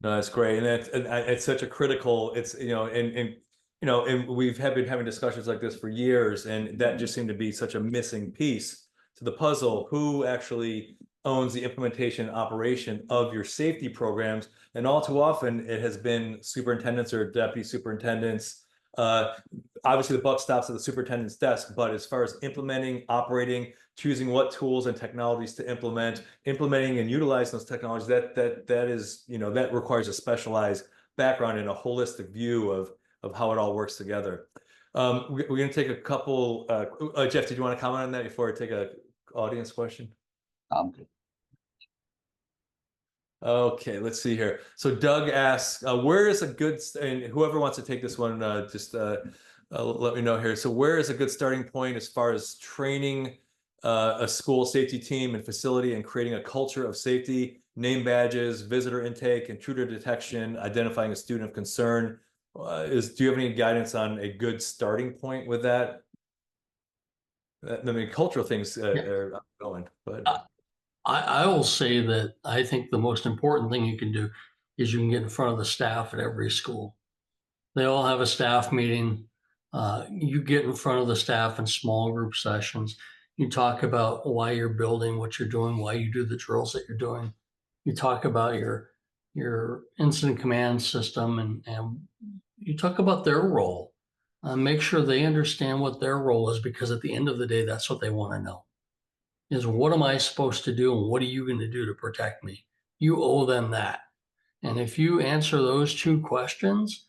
[SPEAKER 2] No, that's great, and it's such a critical. It's and we've been having discussions like this for years, and that just seemed to be such a missing piece to the puzzle. Who actually owns the implementation and operation of your safety programs? And all too often, it has been superintendents or deputy superintendents. Obviously, the buck stops at the superintendent's desk, but as far as implementing, operating, choosing what tools and technologies to implementing and utilizing those technologies, that requires a specialized background and a holistic view of how it all works together. We're going to take a couple. Jeff, did you want to comment on that before I take a audience question?
[SPEAKER 4] Good.
[SPEAKER 2] Okay, let's see here. So Doug asks, where is a good, and whoever wants to take this one, just let me know here. So where is a good starting point as far as training a school safety team and facility and creating a culture of safety, name badges, visitor intake, intruder detection, identifying a student of concern? Do you have any guidance on a good starting point with that? I mean, cultural things are going, but
[SPEAKER 3] I will say that I think the most important thing you can do is you can get in front of the staff at every school. They all have a staff meeting. You get in front of the staff in small group sessions. You talk about why you're building, what you're doing, why you do the drills that you're doing. You talk about your incident command system, and you talk about their role. Make sure they understand what their role is, because at the end of the day, that's what they want to know. Is what am I supposed to do, and what are you going to do to protect me? You owe them that. And if you answer those two questions,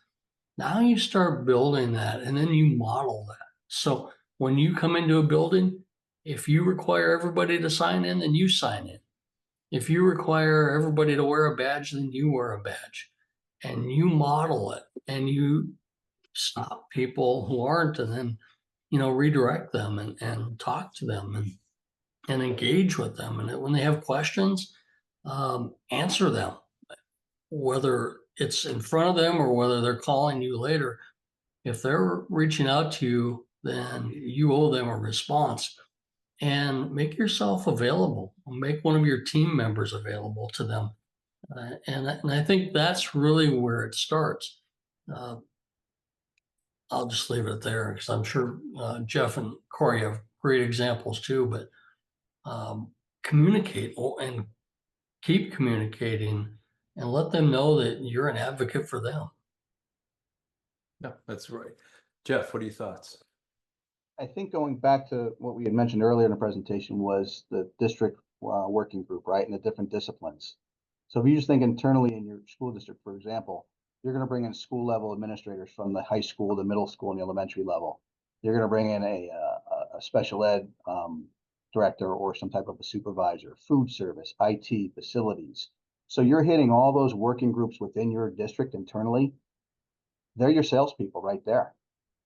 [SPEAKER 3] now you start building that, and then you model that. So when you come into a building, if you require everybody to sign in, then you sign in. If you require everybody to wear a badge, then you wear a badge. And you model it, and you stop people who aren't, and then redirect them and talk to them. and engage with them. And when they have questions, answer them, whether it's in front of them or whether they're calling you later. If they're reaching out to you, then you owe them a response, and make yourself available. Make one of your team members available to them. And I think that's really where it starts. I'll just leave it there because I'm sure Jeff and Corey have great examples too, but communicate and keep communicating and let them know that you're an advocate for them.
[SPEAKER 2] No, that's right. Jeff, what are your thoughts?
[SPEAKER 4] I think going back to what we had mentioned earlier in the presentation was the district working group, right, and the different disciplines. So if you just think internally in your school district, for example, you're going to bring in school level administrators from the high school, the middle school, and the elementary level. You're going to bring in a special ed director or some type of a supervisor, food service, IT, facilities. So you're hitting all those working groups within your district internally. They're your salespeople right there.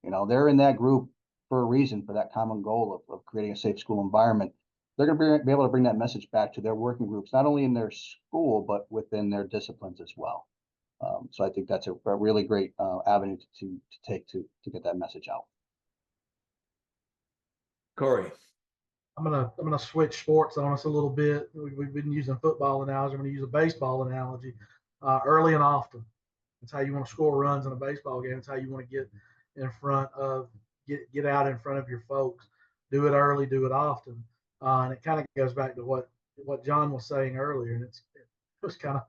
[SPEAKER 4] You know, they're in that group for a reason, for that common goal of creating a safe school environment. They're going to be able to bring that message back to their working groups, not only in their school, but within their disciplines as well. So I think that's a really great avenue to take to get that message out.
[SPEAKER 2] Corey.
[SPEAKER 5] I'm gonna switch sports on us a little bit. We've been using football analogy. I'm gonna use a baseball analogy. Early and often. It's how you want to score runs in a baseball game. It's how you want to get in front of get out in front of your folks. Do it early, do it often. And it kind of goes back to what John was saying earlier. And it was kind of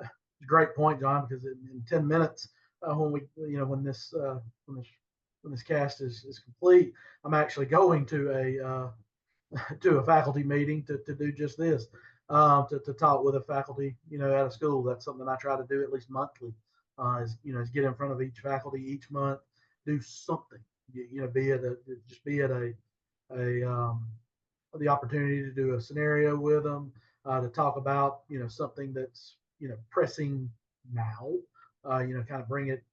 [SPEAKER 5] a great point, John, because in 10 minutes, when this cast is complete, I'm actually going to a faculty meeting to do just this, to talk with a faculty, at a school. That's something I try to do at least monthly, is get in front of each faculty each month, do something, be at the opportunity to do a scenario with them, to talk about, something that's, pressing now, kind of bring it,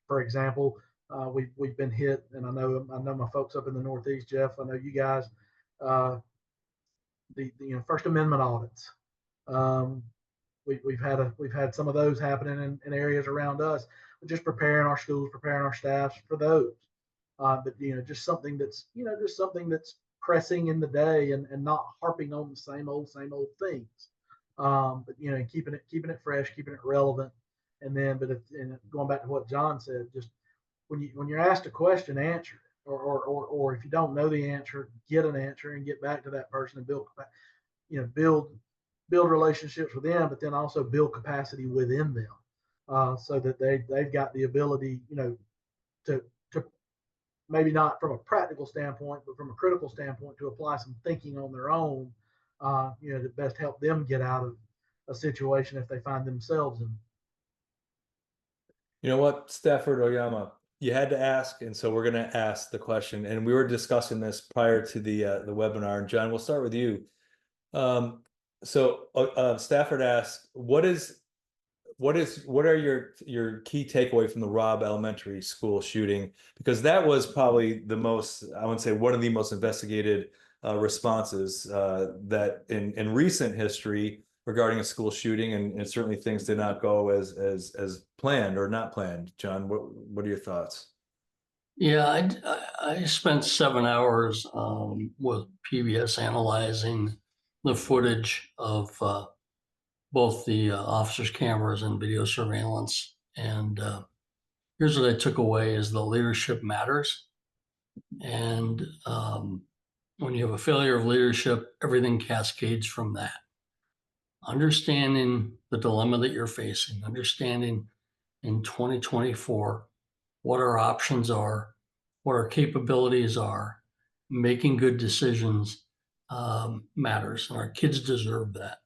[SPEAKER 5] for example, we've been hit, and I know my folks up in the Northeast, Jeff, I know you guys, the First Amendment audits. We've had some of those happening in areas around us. We're just preparing our schools, preparing our staffs for those. But just something that's pressing in the day, and not harping on the same old things. But keeping it fresh, keeping it relevant. And going back to what John said, just when you're asked a question, answer it. Or if you don't know the answer, get an answer and get back to that person and build relationships with them, but then also build capacity within them, so that they've got the ability, to maybe not from a practical standpoint, but from a critical standpoint, to apply some thinking on their own, to best help them get out of a situation if they find themselves in.
[SPEAKER 2] You know what, Stafford Oyama, you had to ask, and so we're going to ask the question. And we were discussing this prior to the webinar. And John, we'll start with you. Stafford asked, what are your key takeaway from the Robb Elementary School shooting? Because that was probably the most, I would say, one of the most investigated responses that in recent history regarding a school shooting, and certainly things did not go as planned or not planned. John, what are your thoughts?
[SPEAKER 3] Yeah, I spent 7 hours with PBS analyzing the footage of both the officers' cameras and video surveillance. And here's what I took away: is the leadership matters. And when you have a failure of leadership, everything cascades from that. Understanding the dilemma that you're facing, understanding in 2024 what our options are, what our capabilities are, making good decisions matters. And our kids deserve that.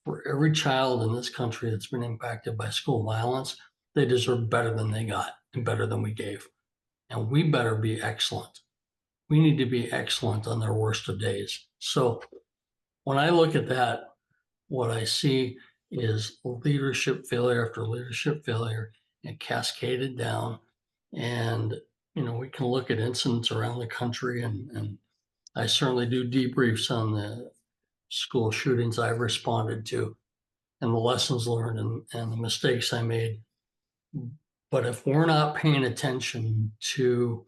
[SPEAKER 3] For every child in this country that's been impacted by school violence, they deserve better than they got and better than we gave. And we better be excellent. We need to be excellent on their worst of days. So when I look at that, what I see is leadership failure after leadership failure, and cascaded down. And we can look at incidents around the country and I certainly do debriefs on the school shootings I've responded to and the lessons learned and the mistakes I made. But if we're not paying attention to,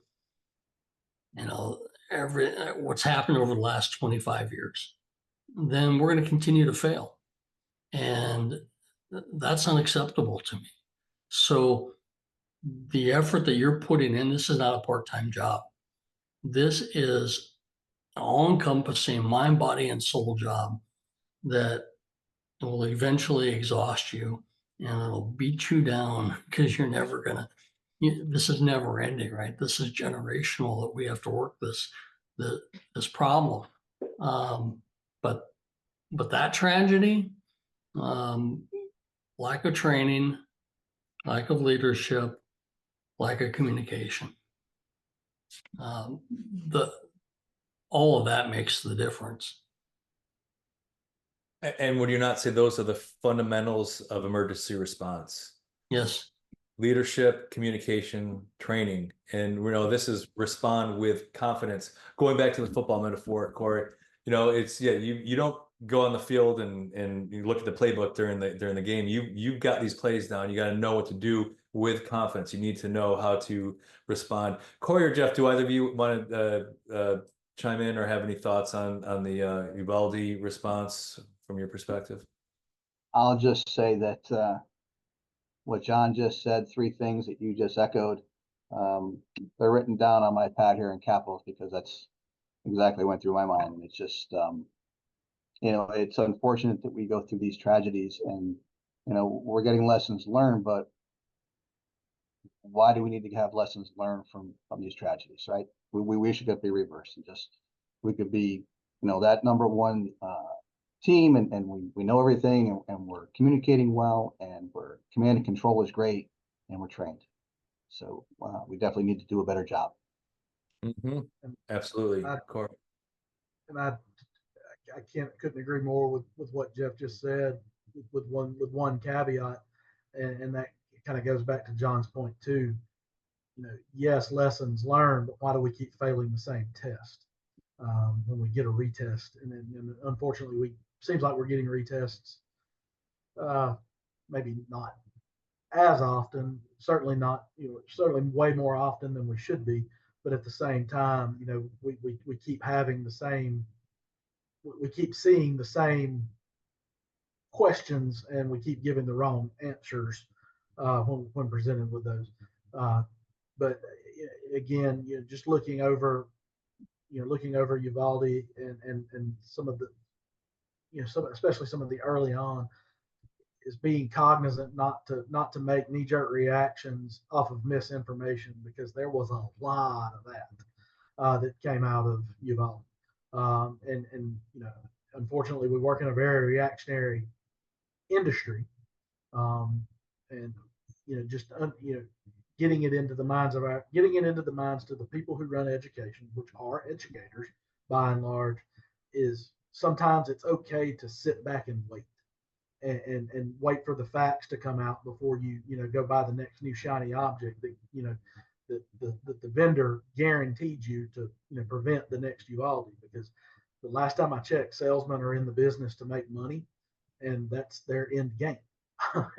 [SPEAKER 3] what's happened over the last 25 years, then we're going to continue to fail. And that's unacceptable to me. So the effort that you're putting in, this is not a part-time job. This is an all-encompassing mind, body, and soul job that will eventually exhaust you and it'll beat you down because you're never gonna, this is never ending, right? This is generational that we have to work this problem. But that tragedy, lack of training, lack of leadership, lack of communication, all of that makes the difference.
[SPEAKER 2] And would you not say those are the fundamentals of emergency response?
[SPEAKER 3] Yes.
[SPEAKER 2] Leadership, communication, training. And we know this is respond with confidence. Going back to the football metaphor, Corey, it's, you don't go on the field and you look at the playbook during the game. You've got these plays down. You got to know what to do with confidence. You need to know how to respond. Corey or Jeff, do either of you want to chime in or have any thoughts on the Uvalde response from your perspective?
[SPEAKER 4] I'll just say that what John just said, three things that you just echoed, they're written down on my pad here in capitals because that's exactly what went through my mind. And it's just, it's unfortunate that we go through these tragedies and, we're getting lessons learned, but why do we need to have lessons learned from these tragedies, right? We should be reversed and just, we could be, that number one team and we know everything and we're communicating well and we're command and control is great and we're trained. So we definitely need to do a better job.
[SPEAKER 2] Mm-hmm. Absolutely. Corey.
[SPEAKER 5] And I couldn't agree more with what Jeff just said with one caveat. And that kind of goes back to John's point too. Yes, lessons learned, but why do we keep failing the same test when we get a retest? And unfortunately, seems like we're getting retests. Maybe not as often, certainly not, certainly way more often than we should be. But at the same time, we keep having the same, we keep seeing the same questions and we keep giving the wrong answers when presented with those. But again, just looking over Uvalde and some of the, especially some of the early on, is being cognizant not to make knee-jerk reactions off of misinformation, because there was a lot of that came out of Uvalde. And unfortunately, we work in a very reactionary industry, and just getting it into the minds to the people who run education, which are educators by and large, is sometimes it's okay to sit back and wait and wait for the facts to come out before you go buy the next new shiny object that the vendor guaranteed you to prevent the next Uvalde. Because the last time I checked, salesmen are in the business to make money, and that's their end game.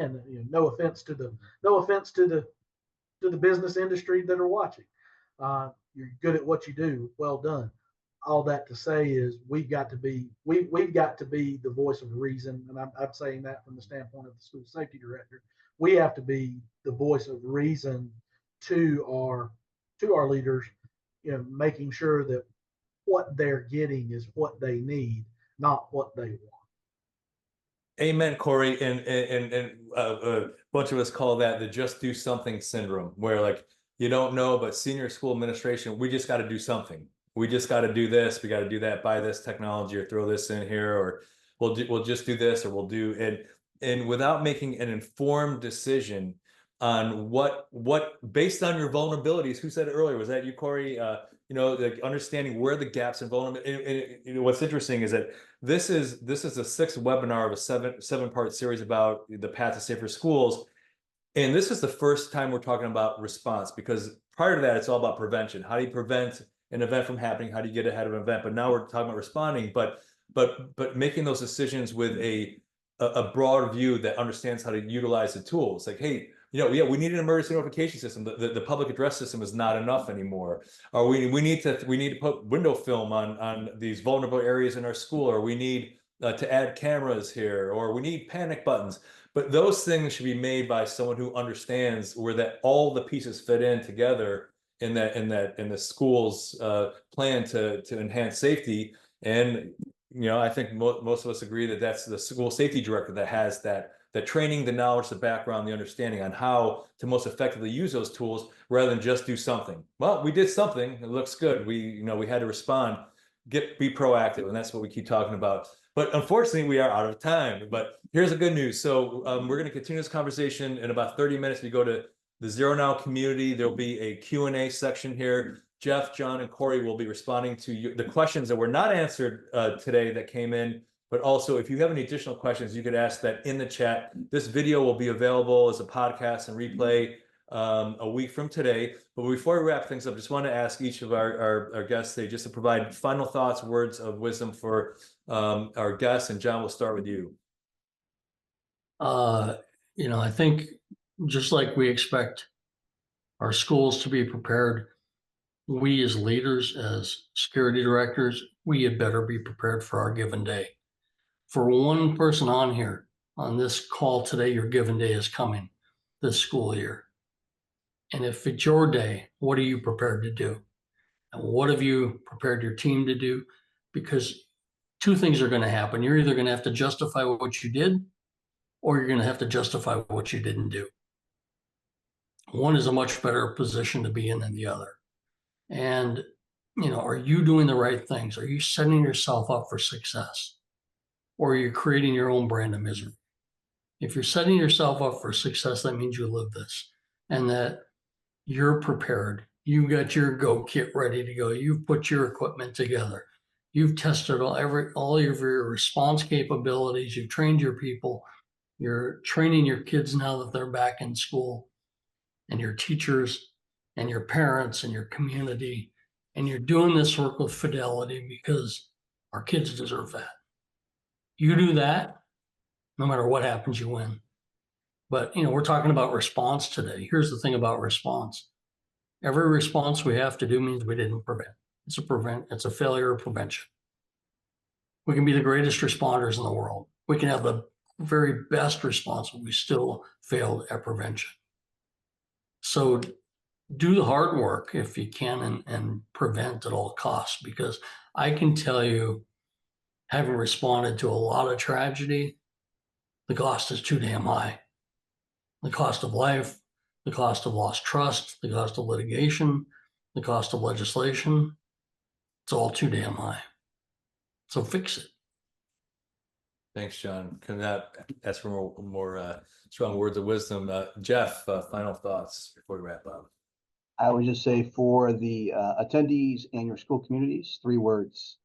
[SPEAKER 5] And no offense to the business industry that are watching. You're good at what you do. Well done. All that to say is we've got to be the voice of reason, and I'm saying that from the standpoint of the school safety director. We have to be the voice of reason to our leaders, making sure that what they're getting is what they need, not what they want.
[SPEAKER 2] Amen, Corey. And a bunch of us call that the just do something syndrome, where like you don't know, but senior school administration, we just got to do something. We just got to do this. We got to do that. Buy this technology or throw this in here, or we'll just do this, or we'll do and without making an informed decision on what based on your vulnerabilities. Who said it earlier? Was that you, Corey? Like understanding where the gaps and vulnerability. And what's interesting is that this is the sixth webinar of a seven-part series about the path to safer schools. And this is the first time we're talking about response, because prior to that, it's all about prevention. How do you prevent an event from happening? How do you get ahead of an event? But now we're talking about responding, but making those decisions with a broad view that understands how to utilize the tools. Like, hey, yeah, we need an emergency notification system. The public address system is not enough anymore. Or we need to put window film on these vulnerable areas in our school, or we need to add cameras here, or we need panic buttons. But those things should be made by someone who understands where that all the pieces fit in together in the school's plan to enhance safety. And I think most of us agree that that's the school safety director that has that training, the knowledge, the background, the understanding on how to most effectively use those tools rather than just do something. Well, we did something, it looks good. We had to respond, be proactive, and that's what we keep talking about. But unfortunately, we are out of time. But here's the good news. So we're going to continue this conversation in about 30 minutes. We go to the Zero Now community. There'll be a Q&A section here. Jeff, John, and Corey will be responding to the questions that were not answered today that came in. But also, if you have any additional questions, you could ask that in the chat. This video will be available as a podcast and replay a week from today. But before we wrap things up, just want to ask each of our guests today just to provide final thoughts, words of wisdom for our guests. And John, we'll start with you.
[SPEAKER 3] I think just like we expect our schools to be prepared, we as leaders, as security directors, we had better be prepared for our given day. For one person on here, on this call today, your given day is coming this school year. And if it's your day, what are you prepared to do? And what have you prepared your team to do? Because two things are going to happen. You're either going to have to justify what you did, or you're going to have to justify what you didn't do. One is a much better position to be in than the other. And, are you doing the right things? Are you setting yourself up for success? Or are you creating your own brand of misery? If you're setting yourself up for success, that means you live this and that you're prepared. You got your go kit ready to go. You've put your equipment together. You've tested all of your response capabilities. You've trained your people. You're training your kids now that they're back in school, and your teachers and your parents and your community. And you're doing this work with fidelity because our kids deserve that. You do that, no matter what happens, you win. But, we're talking about response today. Here's the thing about response. Every response we have to do means we didn't prevent. It's a failure of prevention. We can be the greatest responders in the world. We can have the very best response, but we still failed at prevention. So do the hard work if you can and prevent at all costs, because I can tell you, having responded to a lot of tragedy, the cost is too damn high. The cost of life, the cost of lost trust, the cost of litigation, the cost of legislation, it's all too damn high. So fix it.
[SPEAKER 2] Thanks, John. Can that ask for more strong words of wisdom? Jeff, final thoughts before we wrap up.
[SPEAKER 4] I would just say for the attendees and your school communities, 3 words: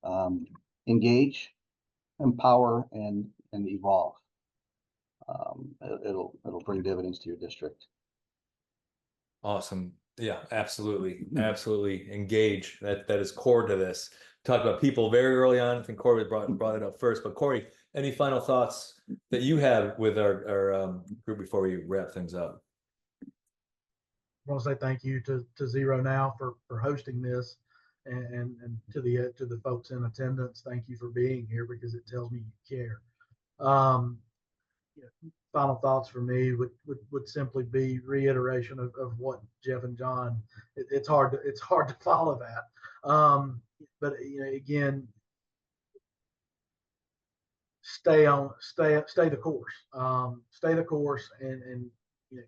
[SPEAKER 4] engage, empower, and evolve. It'll bring dividends to your district.
[SPEAKER 2] Awesome. Yeah, absolutely. Absolutely. Engage. That is core to this. Talk about people very early on. I think Corey brought it up first. But Corey, any final thoughts that you have with our group before we wrap things up?
[SPEAKER 5] I want to say thank you to Zero Now for hosting this, and to the folks in attendance. Thank you for being here, because it tells me you care. Final thoughts for me would simply be reiteration of what Jeff and John. It's hard to follow that. But again, stay the course. Stay the course, and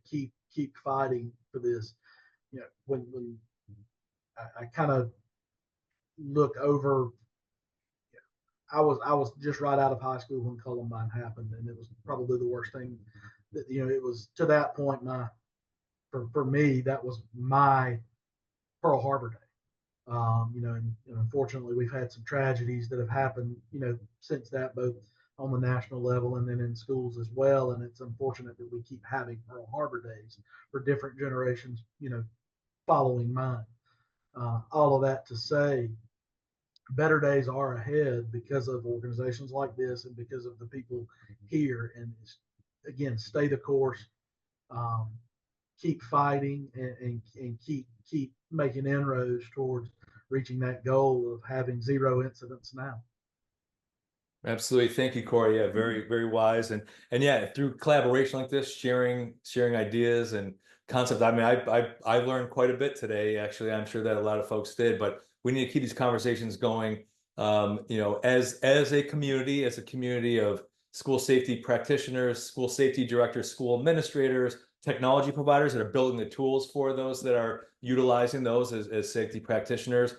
[SPEAKER 5] keep fighting for this. When I kind of look over, I was just right out of high school when Columbine happened, and it was probably the worst thing. That it was to that point. For me, that was my Pearl Harbor day. And unfortunately, we've had some tragedies that have happened, since that, both on the national level and then in schools as well. And it's unfortunate that we keep having Pearl Harbor days for different generations, following mine. all of that to say, better days are ahead because of organizations like this and because of the people here. And again, stay the course, keep fighting, and keep making inroads towards reaching that goal of having 0 incidents now.
[SPEAKER 2] Absolutely. Thank you, Corey. Yeah, very, very wise. And yeah, through collaboration like this, sharing ideas and concepts. I mean, I learned quite a bit today, actually. I'm sure that a lot of folks did, but we need to keep these conversations going, you know, as a community of school safety practitioners, school safety directors, school administrators, technology providers that are building the tools for those that are utilizing those as safety practitioners.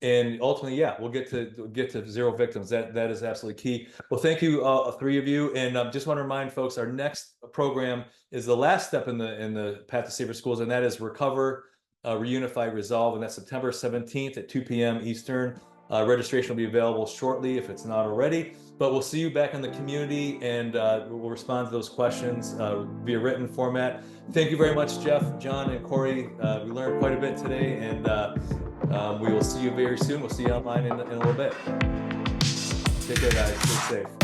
[SPEAKER 2] And ultimately, yeah, we'll get to 0 victims. That is absolutely key. Well, thank you, 3 of you. And just want to remind folks, our next program is the last step in the path to safer schools, and that is Recover, Reunify, Resolve, and that's September 17th at 2 p.m. Eastern. Registration will be available shortly if it's not already. But we'll see you back in the community, and we'll respond to those questions via written format. Thank you very much, Jeff, John, and Corey. We learned quite a bit today, and we will see you very soon. We'll see you online in a little bit. Take care, guys. Stay safe.